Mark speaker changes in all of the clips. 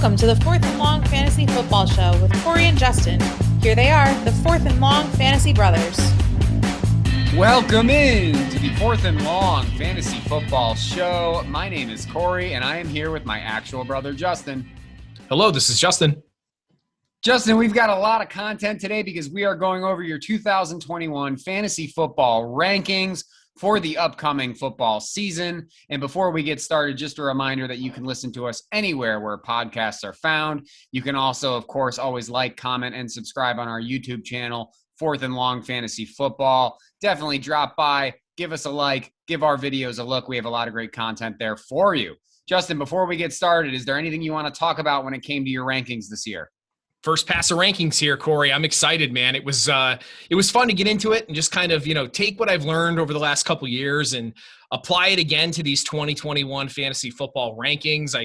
Speaker 1: Welcome to the Fourth and Long Fantasy Football Show with Corey and Justin. Here they are, the Fourth and Long Fantasy Brothers.
Speaker 2: Welcome in to the Fourth and Long Fantasy Football Show. My name is Corey, and I am here with my actual brother, Justin.
Speaker 3: Hello, this is Justin.
Speaker 2: Justin, we've got a lot of content today because we are going over your 2021 fantasy football rankings for the upcoming football season. And before we get started, just a reminder that you can listen to us anywhere where podcasts are found. You can also, of course, always like, comment, and subscribe on our YouTube channel, Fourth and Long Fantasy Football. Definitely drop by, give us a like, give our videos a look. We have a lot of great content there for you. Justin, before we get started, is there anything you want to talk about when it came to your rankings this year?
Speaker 3: First pass of rankings here, Corey. I'm excited, man. It was fun to get into it and just kind of, take what I've learned over the last couple years and apply it again to these 2021 fantasy football rankings.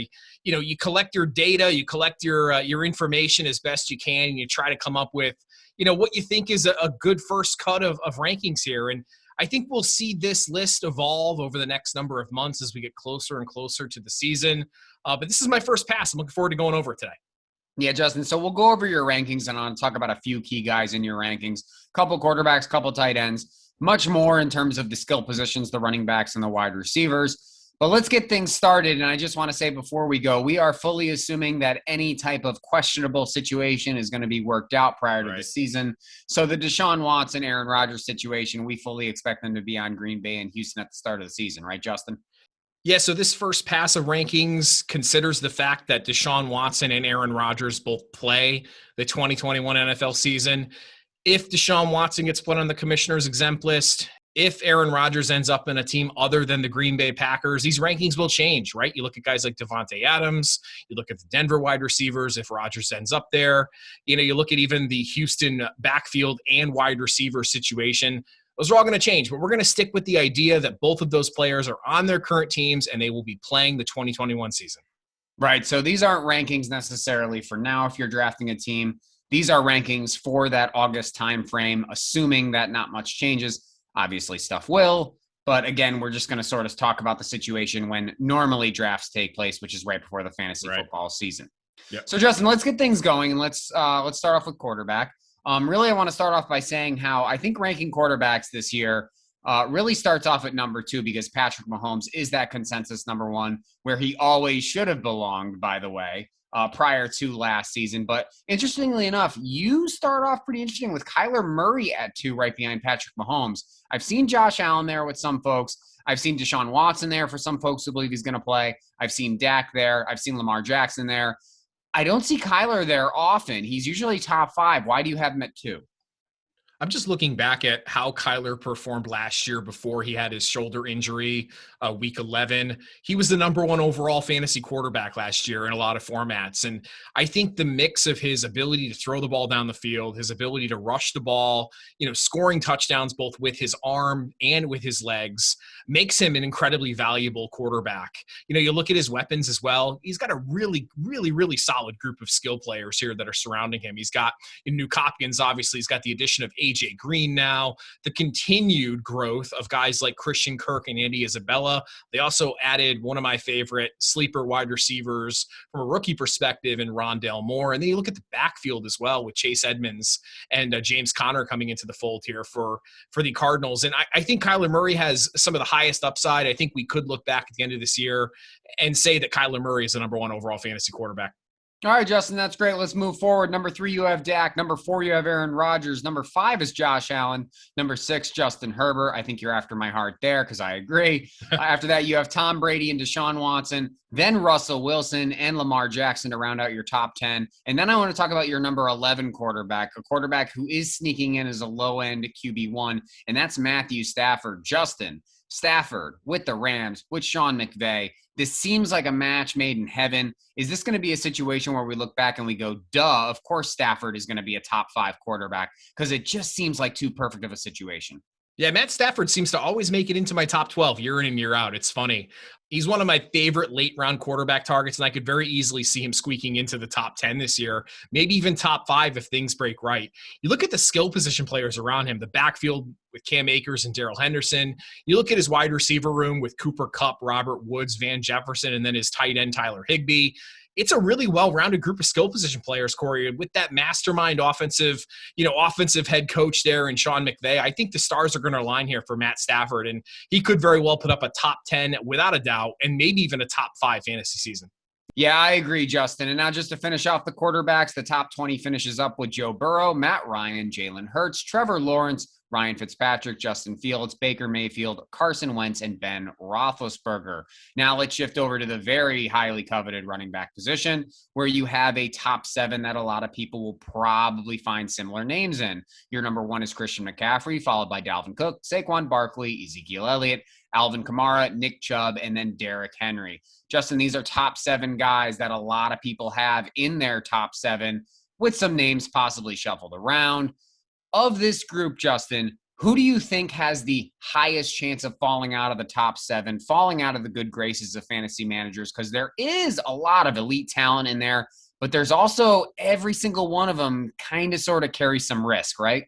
Speaker 3: You collect your data, you collect your information as best you can, and you try to come up with, what you think is a good first cut of rankings here. And I think we'll see this list evolve over the next number of months as we get closer and closer to the season. But this is my first pass. I'm looking forward to going over it today.
Speaker 2: Yeah, Justin, so we'll go over your rankings and I'll talk about a few key guys in your rankings, couple quarterbacks, couple tight ends, much more in terms of the skill positions, the running backs and the wide receivers. But let's get things started. And I just want to say before we go, we are fully assuming that any type of questionable situation is going to be worked out prior to the season. So the Deshaun Watson, Aaron Rodgers situation, we fully expect them to be on Green Bay and Houston at the start of the season, right, Justin?
Speaker 3: Yeah, so this first pass of rankings considers the fact that Deshaun Watson and Aaron Rodgers both play the 2021 NFL season. If Deshaun Watson gets put on the commissioner's exempt list, if Aaron Rodgers ends up in a team other than the Green Bay Packers, these rankings will change, right? You look at guys like Davante Adams, you look at the Denver wide receivers if Rodgers ends up there. You look at even the Houston backfield and wide receiver situation. Those are all going to change, but we're going to stick with the idea that both of those players are on their current teams and they will be playing the 2021 season.
Speaker 2: Right. So these aren't rankings necessarily for now if you're drafting a team. These are rankings for that August timeframe, assuming that not much changes. Obviously, stuff will. But again, we're just going to sort of talk about the situation when normally drafts take place, which is right before the fantasy football season. Yep. So, Justin, let's get things going and let's start off with quarterback. Really, I want to start off by saying how I think ranking quarterbacks this year really starts off at number 2 because Patrick Mahomes is that consensus number 1 where he always should have belonged, by the way, prior to last season. But interestingly enough, you start off pretty interesting with Kyler Murray at 2 right behind Patrick Mahomes. I've seen Josh Allen there with some folks. I've seen Deshaun Watson there for some folks who believe he's going to play. I've seen Dak there. I've seen Lamar Jackson there. I don't see Kyler there often. He's usually top 5. Why do you have him at 2?
Speaker 3: I'm just looking back at how Kyler performed last year before he had his shoulder injury, week 11. He was the number 1 overall fantasy quarterback last year in a lot of formats. And I think the mix of his ability to throw the ball down the field, his ability to rush the ball, scoring touchdowns both with his arm and with his legs makes him an incredibly valuable quarterback. You look at his weapons as well. He's got a really, really, really solid group of skill players here that are surrounding him. He's got Nuke Hopkins, obviously. He's got the addition of AJ Green now, the continued growth of guys like Christian Kirk and Andy Isabella. They also added one of my favorite sleeper wide receivers from a rookie perspective in Rondale Moore. And then you look at the backfield as well with Chase Edmonds and James Conner coming into the fold here for the Cardinals. And I think Kyler Murray has some of the highest upside. I think we could look back at the end of this year and say that Kyler Murray is the number 1 overall fantasy quarterback.
Speaker 2: All right, Justin, that's great. Let's move forward. Number 3, you have Dak. Number 4, you have Aaron Rodgers. Number 5 is Josh Allen. Number 6, Justin Herbert. I think you're after my heart there because I agree. After that, you have Tom Brady and Deshaun Watson, then Russell Wilson and Lamar Jackson to round out your top 10. And then I want to talk about your number 11 quarterback, a quarterback who is sneaking in as a low-end QB1, and that's Matthew Stafford. Justin, Stafford with the Rams, with Sean McVay. This seems like a match made in heaven. Is this going to be a situation where we look back and we go, duh, of course Stafford is going to be a top 5 quarterback because it just seems like too perfect of a situation?
Speaker 3: Yeah, Matt Stafford seems to always make it into my top 12 year in and year out. It's funny. He's one of my favorite late-round quarterback targets, and I could very easily see him squeaking into the top 10 this year, maybe even top 5 if things break right. You look at the skill position players around him, the backfield with Cam Akers and Darrell Henderson. You look at his wide receiver room with Cooper Kupp, Robert Woods, Van Jefferson, and then his tight end Tyler Higbee. it's a really well-rounded group of skill position players, Corey, with that mastermind offensive head coach there and Sean McVay. I think the stars are going to align here for Matt Stafford, and he could very well put up a top 10 without a doubt, and maybe even a top 5 fantasy season.
Speaker 2: Yeah, I agree, Justin. And now just to finish off the quarterbacks, the top 20 finishes up with Joe Burrow, Matt Ryan, Jalen Hurts, Trevor Lawrence, Ryan Fitzpatrick, Justin Fields, Baker Mayfield, Carson Wentz, and Ben Roethlisberger. Now let's shift over to the very highly coveted running back position, where you have a top 7 that a lot of people will probably find similar names in. Your number 1 is Christian McCaffrey, followed by Dalvin Cook, Saquon Barkley, Ezekiel Elliott, Alvin Kamara, Nick Chubb, and then Derrick Henry. Justin, these are top 7 guys that a lot of people have in their top 7, with some names possibly shuffled around. Of this group, Justin, who do you think has the highest chance of falling out of the top 7, falling out of the good graces of fantasy managers? Because there is a lot of elite talent in there, but there's also every single one of them kind of sort of carries some risk, right?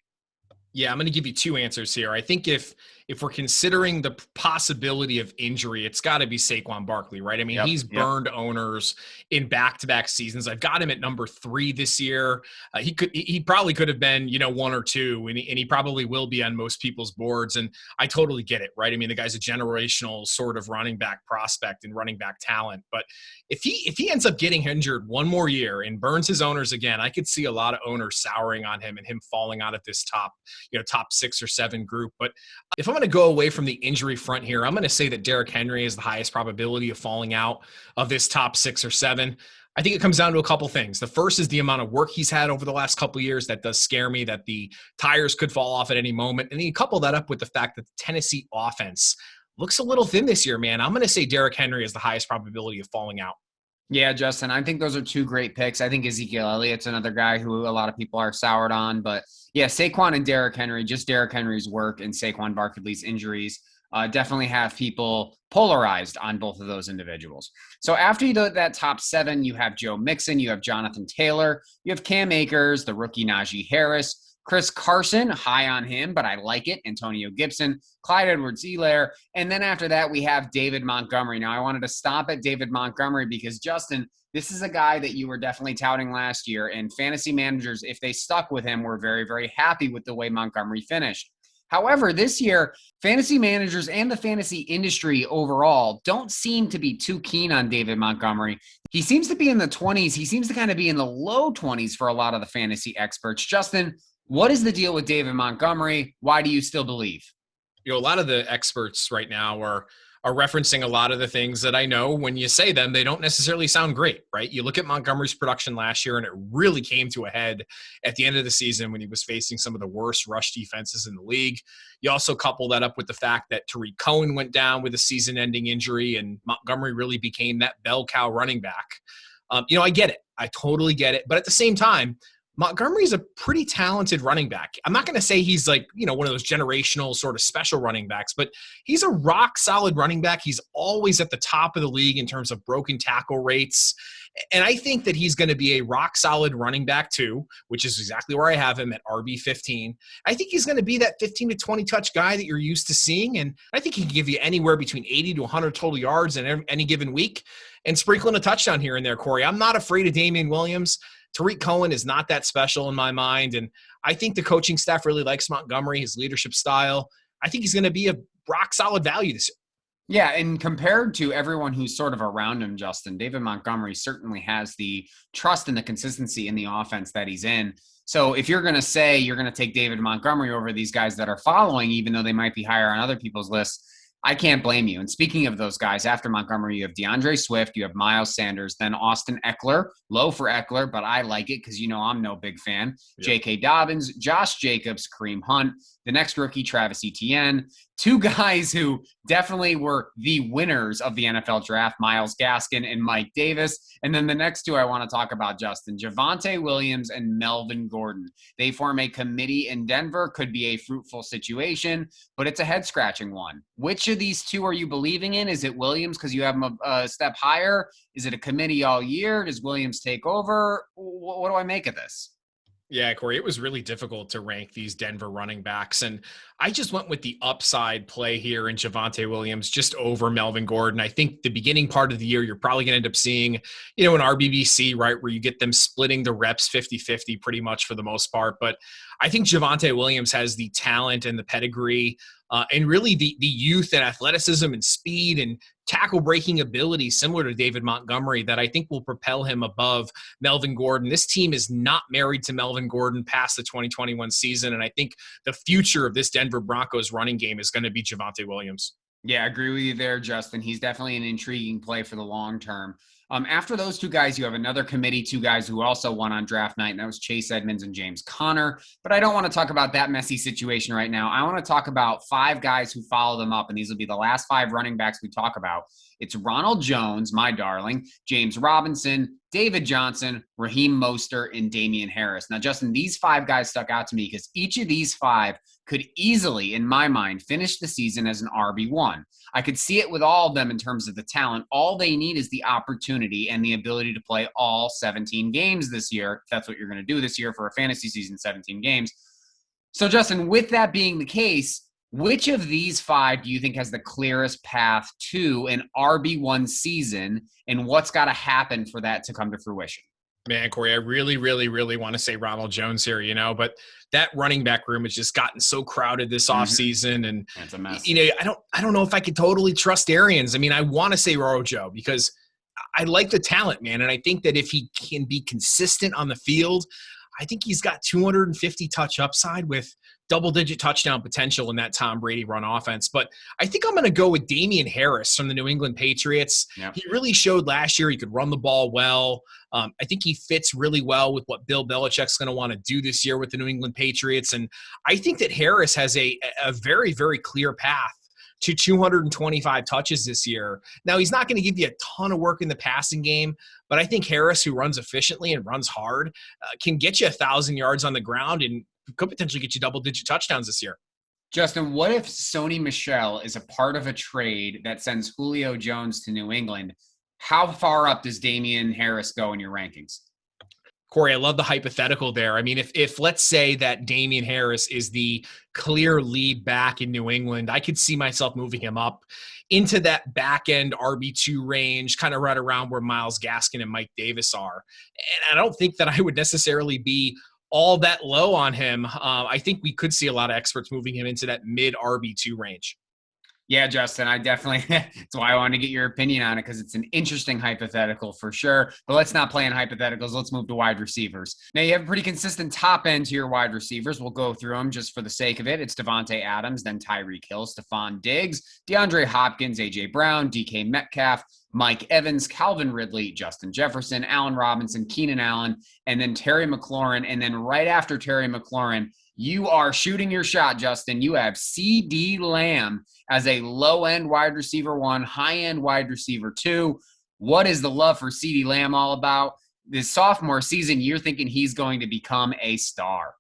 Speaker 3: Yeah, I'm going to give you 2 answers here. I think if we're considering the possibility of injury, it's got to be Saquon Barkley, right? I mean, he's burned owners in back-to-back seasons. I've got him at number 3 this year. He probably could have been, 1 or 2, and he probably will be on most people's boards. And I totally get it, right? I mean, the guy's a generational sort of running back prospect and running back talent. But if he ends up getting injured one more year and burns his owners again, I could see a lot of owners souring on him and him falling out of this top 6 or 7 group. But if I'm going to go away from the injury front here, I'm going to say that Derrick Henry is the highest probability of falling out of this top 6 or 7. I think it comes down to a couple things. The first is the amount of work he's had over the last couple of years. That does scare me, that the tires could fall off at any moment. And then you couple that up with the fact that the Tennessee offense looks a little thin this year, man. I'm going to say Derrick Henry is the highest probability of falling out.
Speaker 2: Yeah, Justin, I think those are 2 great picks. I think Ezekiel Elliott's another guy who a lot of people are soured on. But yeah, Saquon and Derrick Henry, just Derrick Henry's work and Saquon Barkley's injuries definitely have people polarized on both of those individuals. So after you do that top 7, you have Joe Mixon, you have Jonathan Taylor, you have Cam Akers, the rookie Najee Harris, Chris Carson, high on him, but I like it. Antonio Gibson, Clyde Edwards-Helaire. And then after that, we have David Montgomery. Now, I wanted to stop at David Montgomery because, Justin, this is a guy that you were definitely touting last year. And fantasy managers, if they stuck with him, were very, very happy with the way Montgomery finished. However, this year, fantasy managers and the fantasy industry overall don't seem to be too keen on David Montgomery. He seems to be in the 20s. He seems to kind of be in the low 20s for a lot of the fantasy experts. Justin, what is the deal with David Montgomery? Why do you still believe?
Speaker 3: A lot of the experts right now are referencing a lot of the things that I know when you say them, they don't necessarily sound great, right? You look at Montgomery's production last year, and it really came to a head at the end of the season when he was facing some of the worst rush defenses in the league. You also couple that up with the fact that Tariq Cohen went down with a season-ending injury, and Montgomery really became that bell cow running back. I get it. I totally get it. But at the same time, Montgomery's a pretty talented running back. I'm not going to say he's like, one of those generational sort of special running backs, but he's a rock solid running back. He's always at the top of the league in terms of broken tackle rates. And I think that he's going to be a rock solid running back too, which is exactly where I have him at RB15. I think he's going to be that 15 to 20 touch guy that you're used to seeing. And I think he can give you anywhere between 80 to 100 total yards in any given week and sprinkling a touchdown here and there, Corey. I'm not afraid of Damien Williams. Tariq Cohen is not that special in my mind, and I think the coaching staff really likes Montgomery, his leadership style. I think he's going to be a rock-solid value this year.
Speaker 2: Yeah, and compared to everyone who's sort of around him, Justin, David Montgomery certainly has the trust and the consistency in the offense that he's in. So if you're going to say you're going to take David Montgomery over these guys that are following, even though they might be higher on other people's lists, I can't blame you. And speaking of those guys, after Montgomery, you have DeAndre Swift, you have Miles Sanders, then Austin Eckler, low for Eckler, but I like it because, I'm no big fan. Yep. J.K. Dobbins, Josh Jacobs, Kareem Hunt, the next rookie, Travis Etienne. 2 guys who definitely were the winners of the NFL draft, Myles Gaskin and Mike Davis. And then the next 2 I want to talk about, Justin, Javonte Williams and Melvin Gordon. They form a committee in Denver. Could be a fruitful situation, but it's a head-scratching one. Which of these 2 are you believing in? Is it Williams because you have him a step higher? Is it a committee all year? Does Williams take over? What do I make of this?
Speaker 3: Yeah, Corey, it was really difficult to rank these Denver running backs. And I just went with the upside play here in Javonte Williams just over Melvin Gordon. I think the beginning part of the year, you're probably going to end up seeing, an RBBC, right, where you get them splitting the reps 50-50 pretty much for the most part. But I think Javonte Williams has the talent and the pedigree and really the youth and athleticism and speed and tackle breaking ability similar to David Montgomery that I think will propel him above Melvin Gordon. This team is not married to Melvin Gordon past the 2021 season, and I think the future of this Denver Broncos running game is going to be Javonte Williams.
Speaker 2: Yeah, I agree with you there, Justin. He's definitely an intriguing play for the long term. After those two guys, you have another committee, two guys who also won on draft night, and that was Chase Edmonds and James Conner. But I don't want to talk about that messy situation right now. I want to talk about five guys who follow them up, and these will be the last five running backs we talk about. It's Ronald Jones, my darling, James Robinson, David Johnson, Raheem Mostert, and Damien Harris. Now, Justin, these five guys stuck out to me because each of these five could easily, in my mind, finish the season as an RB1. I could see it with all of them in terms of the talent. All they need is the opportunity and the ability to play all 17 games this year. If that's what you're going to do this year for a fantasy season, 17 games. So, Justin, with that being the case, which of these five do you think has the clearest path to an RB1 season, and what's got to happen for that to come to fruition?
Speaker 3: Man, Corey, I really, really, really want to say Ronald Jones here, but that running back room has just gotten so crowded this offseason. And,
Speaker 2: it's a mess.
Speaker 3: I don't know if I could totally trust Arians. I mean, I want to say Rojo because I like the talent, man. And I think that if he can be consistent on the field, I think he's got 250 touch upside with double-digit touchdown potential in that Tom Brady run offense. But I think I'm going to go with Damien Harris from the New England Patriots. Yep. He really showed last year he could run the ball well. I think he fits really well with what Bill Belichick's going to want to do this year with the New England Patriots. And I think that Harris has a very, very clear path to 225 touches this year. Now, he's not going to give you a ton of work in the passing game, but I think Harris, who runs efficiently and runs hard, can get you 1,000 yards on the ground and could potentially get you double-digit touchdowns this year.
Speaker 2: Justin, what if Sony Michel is a part of a trade that sends Julio Jones to New England? How far up does Damien Harris go in your rankings?
Speaker 3: Corey, I love the hypothetical there. I mean, if let's say that Damien Harris is the clear lead back in New England, I could see myself moving him up into that back end RB2 range, kind of right around where Myles Gaskin and Mike Davis are. And I don't think that I would necessarily be all that low on him. I think we could see a lot of experts moving him into that mid RB2 range.
Speaker 2: Yeah, Justin, I definitely, that's why I wanted to get your opinion on it, because it's an interesting hypothetical for sure. But let's not play in hypotheticals. Let's move to wide receivers. Now, you have a pretty consistent top end to your wide receivers. We'll go through them just for the sake of it. It's Devontae Adams, then Tyreek Hill, Stephon Diggs, DeAndre Hopkins, A.J. Brown, DK Metcalf, Mike Evans, Calvin Ridley, Justin Jefferson, Allen Robinson, Keenan Allen, and then Terry McLaurin. And then right after Terry McLaurin, you are shooting your shot, Justin. You have CeeDee Lamb as a low-end wide receiver 1, high-end wide receiver 2. What is the love for CeeDee Lamb all about? This sophomore season, you're thinking he's going to become a star.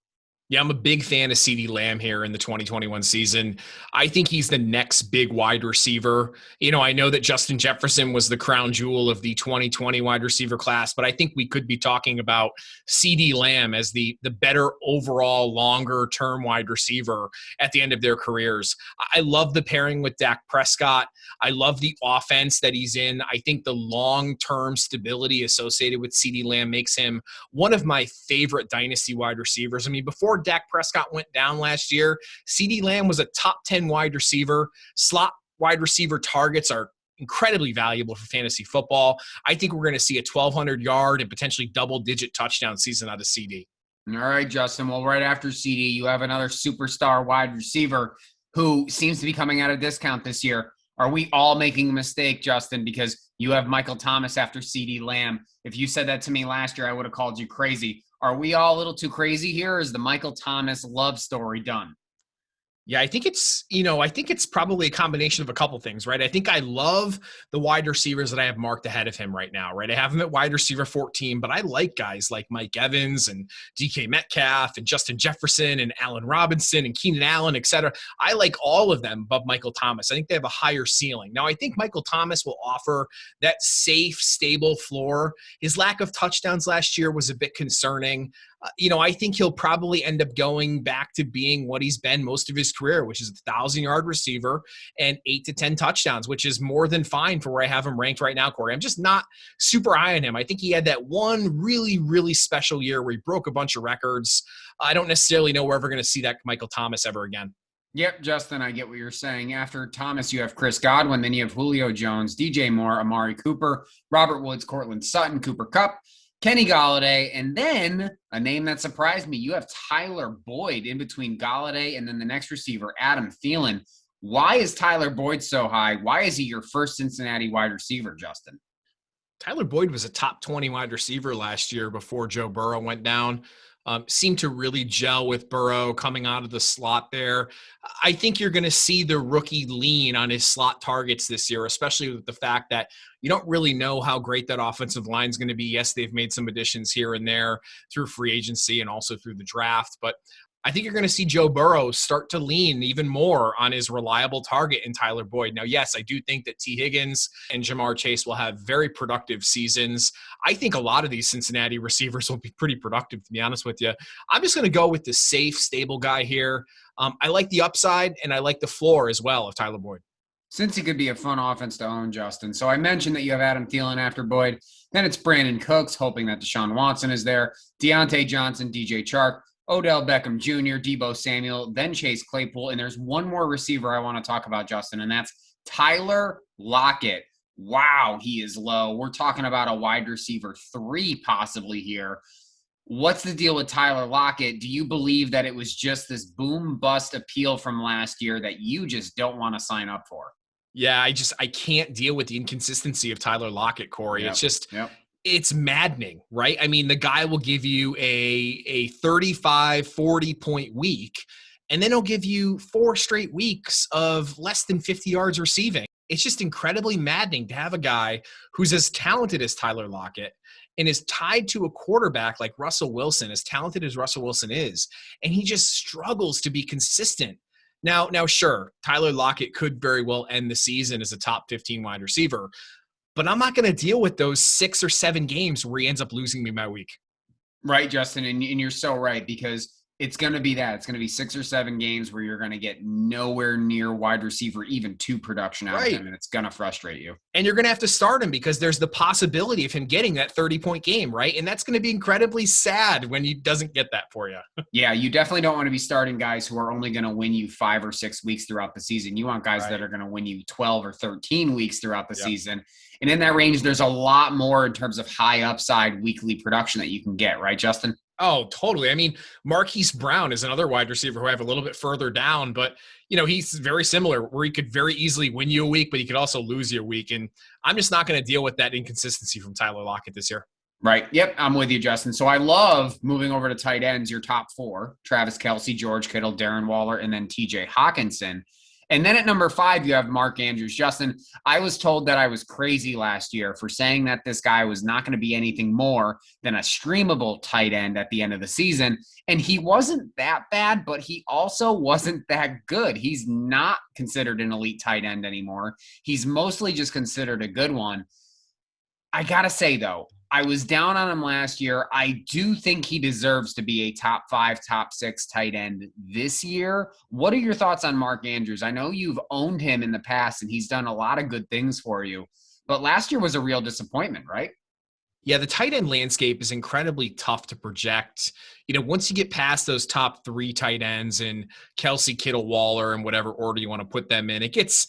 Speaker 3: Yeah, I'm a big fan of CeeDee Lamb here in the 2021 season. I think he's the next big wide receiver. I know that Justin Jefferson was the crown jewel of the 2020 wide receiver class, but I think we could be talking about CeeDee Lamb as the better overall longer-term wide receiver at the end of their careers. I love the pairing with Dak Prescott. I love the offense that he's in. I think the long-term stability associated with CeeDee Lamb makes him one of my favorite dynasty wide receivers. I mean, before Dak Prescott went down last year, CeeDee Lamb was a top 10 wide receiver. Slot wide receiver targets are incredibly valuable for fantasy football. I think we're going to see a 1,200 yard and potentially double-digit touchdown season out of CeeDee.
Speaker 2: All right, Justin. Well, right after CeeDee, you have another superstar wide receiver who seems to be coming at a discount this year. Are we all making a mistake, Justin, because you have Michael Thomas after CeeDee Lamb? If you said that to me last year, I would have called you crazy. Are we all a little too crazy here, or is the Michael Thomas love story done?
Speaker 3: Yeah, I think it's probably a combination of a couple things, right? I think I love the wide receivers that I have marked ahead of him right now, right? I have him at wide receiver 14, but I like guys like Mike Evans and DK Metcalf and Justin Jefferson and Allen Robinson and Keenan Allen, et cetera. I like all of them above Michael Thomas. I think they have a higher ceiling. Now, I think Michael Thomas will offer that safe, stable floor. His lack of touchdowns last year was a bit concerning. I think he'll probably end up going back to being what he's been most of his career, which is a 1,000-yard receiver and 8 to 10 touchdowns, which is more than fine for where I have him ranked right now, Corey. I'm just not super high on him. I think he had that one really, really special year where he broke a bunch of records. I don't necessarily know we're ever going to see that Michael Thomas ever again.
Speaker 2: Yep, Justin, I get what you're saying. After Thomas, you have Chris Godwin, then you have Julio Jones, DJ Moore, Amari Cooper, Robert Woods, Cortland Sutton, Cooper Kupp, Kenny Golladay, and then a name that surprised me, you have Tyler Boyd in between Golladay and then the next receiver, Adam Thielen. Why is Tyler Boyd so high? Why is he your first Cincinnati wide receiver, Justin?
Speaker 3: Tyler Boyd was a top 20 wide receiver last year before Joe Burrow went down. Seemed to really gel with Burrow coming out of the slot there. I think you're going to see the rookie lean on his slot targets this year, especially with the fact that you don't really know how great that offensive line is going to be. Yes, they've made some additions here and there through free agency and also through the draft, but I think you're going to see Joe Burrow start to lean even more on his reliable target in Tyler Boyd. Now, yes, I do think that T. Higgins and Jamar Chase will have very productive seasons. I think a lot of these Cincinnati receivers will be pretty productive, to be honest with you. I'm just going to go with the safe, stable guy here. I like the upside, and I like the floor as well of Tyler Boyd.
Speaker 2: Since he could be a fun offense to own, Justin. So I mentioned that you have Adam Thielen after Boyd. Then it's Brandon Cooks, hoping that Deshaun Watson is there. Deontay Johnson, DJ Chark, Odell Beckham Jr., Deebo Samuel, then Chase Claypool. And there's one more receiver I want to talk about, Justin, and that's Tyler Lockett. Wow, he is low. We're talking about a wide receiver 3 possibly here. What's the deal with Tyler Lockett? Do you believe that it was just this boom-bust appeal from last year that you just don't want to sign up for?
Speaker 3: Yeah, I can't deal with the inconsistency of Tyler Lockett, Corey.
Speaker 2: Yep.
Speaker 3: It's just
Speaker 2: Yep.
Speaker 3: It's maddening, right? I mean, the guy will give you a 35, 40-point week, and then he'll give you 4 straight weeks of less than 50 yards receiving. It's just incredibly maddening to have a guy who's as talented as Tyler Lockett and is tied to a quarterback like Russell Wilson, as talented as Russell Wilson is, and he just struggles to be consistent. Now, sure, Tyler Lockett could very well end the season as a top 15 wide receiver, but I'm not going to deal with those 6 or 7 games where he ends up losing me my week.
Speaker 2: Right, Justin, and you're so right, because it's going to be that. It's going to be 6 or 7 games where you're going to get nowhere near wide receiver, even 2 production out of him, and it's going to frustrate you.
Speaker 3: And you're going to have to start him because there's the possibility of him getting that 30-point game, right? And that's going to be incredibly sad when he doesn't get that for you.
Speaker 2: Yeah, you definitely don't want to be starting guys who are only going to win you 5 or 6 weeks throughout the season. You want guys that are going to win you 12 or 13 weeks throughout the season. And in that range, there's a lot more in terms of high upside weekly production that you can get, right, Justin?
Speaker 3: Oh, totally. I mean, Marquise Brown is another wide receiver who I have a little bit further down, but, he's very similar where he could very easily win you a week, but he could also lose you a week. And I'm just not going to deal with that inconsistency from Tyler Lockett this year.
Speaker 2: Right. Yep. I'm with you, Justin. So I love moving over to tight ends, your top 4, Travis Kelce, George Kittle, Darren Waller, and then TJ Hawkinson. And then at number 5, you have Mark Andrews. Justin, I was told that I was crazy last year for saying that this guy was not going to be anything more than a streamable tight end at the end of the season. And he wasn't that bad, but he also wasn't that good. He's not considered an elite tight end anymore. He's mostly just considered a good one. I got to say, though, I was down on him last year. I do think he deserves to be a top 5, top 6 tight end this year. What are your thoughts on Mark Andrews? I know you've owned him in the past, and he's done a lot of good things for you. But last year was a real disappointment, right?
Speaker 3: Yeah, the tight end landscape is incredibly tough to project. Once you get past those top 3 tight ends and Kelce, Kittle, Waller, and whatever order you want to put them in, it gets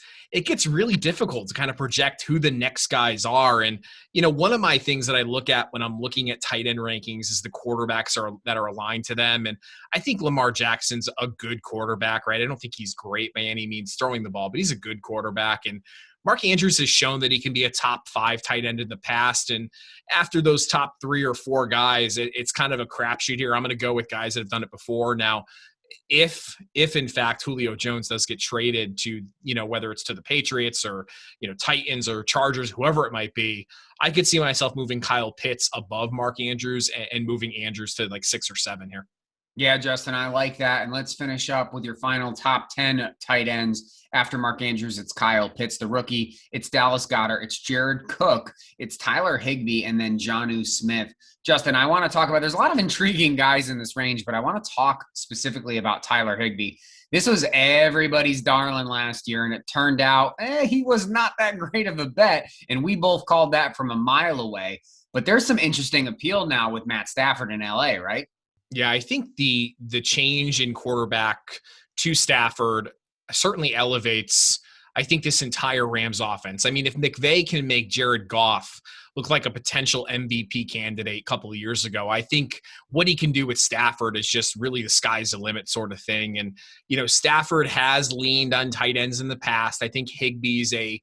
Speaker 3: really difficult to kind of project who the next guys are. And, one of my things that I look at when I'm looking at tight end rankings is the quarterbacks that are aligned to them. And I think Lamar Jackson's a good quarterback, right? I don't think he's great by any means throwing the ball, but he's a good quarterback. And Mark Andrews has shown that he can be a top 5 tight end in the past. And after those top 3 or 4 guys, it's kind of a crapshoot here. I'm going to go with guys that have done it before. Now, if in fact Julio Jones does get traded to, whether it's to the Patriots or, Titans or Chargers, whoever it might be, I could see myself moving Kyle Pitts above Mark Andrews and moving Andrews to like 6 or 7 here.
Speaker 2: Yeah, Justin, I like that. And let's finish up with your final top 10 tight ends. After Mark Andrews, it's Kyle Pitts, the rookie. It's Dallas Goedert. It's Jared Cook. It's Tyler Higbee, and then Jonnu Smith. Justin, I want to talk about, there's a lot of intriguing guys in this range, but I want to talk specifically about Tyler Higbee. This was everybody's darling last year, and it turned out he was not that great of a bet, and we both called that from a mile away. But there's some interesting appeal now with Matt Stafford in LA, right?
Speaker 3: Yeah, I think the change in quarterback to Stafford certainly elevates, I think, this entire Rams offense. I mean, if McVay can make Jared Goff look like a potential MVP candidate a couple of years ago, I think what he can do with Stafford is just really the sky's the limit sort of thing. And, Stafford has leaned on tight ends in the past. I think Higbee's a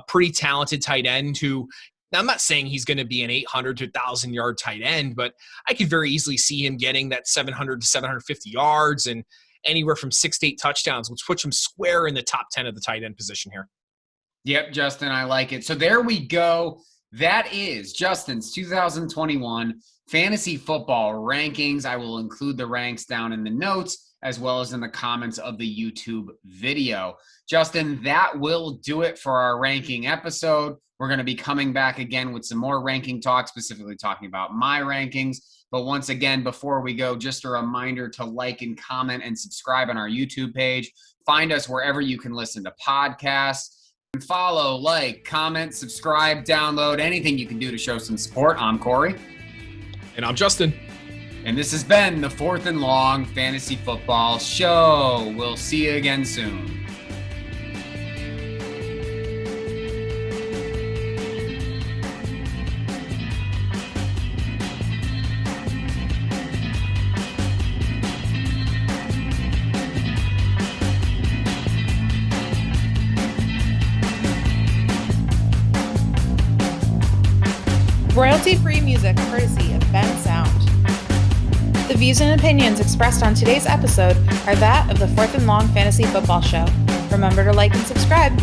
Speaker 3: pretty talented tight end who, now, I'm not saying he's going to be an 800 to 1,000 yard tight end, but I could very easily see him getting that 700 to 750 yards and anywhere from 6 to 8 touchdowns, which puts him square in the top 10 of the tight end position here.
Speaker 2: Yep, Justin, I like it. So there we go. That is Justin's 2021 fantasy football rankings. I will include the ranks down in the notes as well as in the comments of the YouTube video. Justin, that will do it for our ranking episode. We're going to be coming back again with some more ranking talk, specifically talking about my rankings. But once again, before we go, just a reminder to like and comment and subscribe on our YouTube page. Find us wherever you can listen to podcasts. And follow, like, comment, subscribe, download, anything you can do to show some support. I'm Corey.
Speaker 3: And I'm Justin.
Speaker 2: And this has been the Fourth and Long Fantasy Football Show. We'll see you again soon.
Speaker 1: Royalty-free music courtesy of Ben Sound. The views and opinions expressed on today's episode are that of the Fourth and Long Fantasy Football Show. Remember to like and subscribe.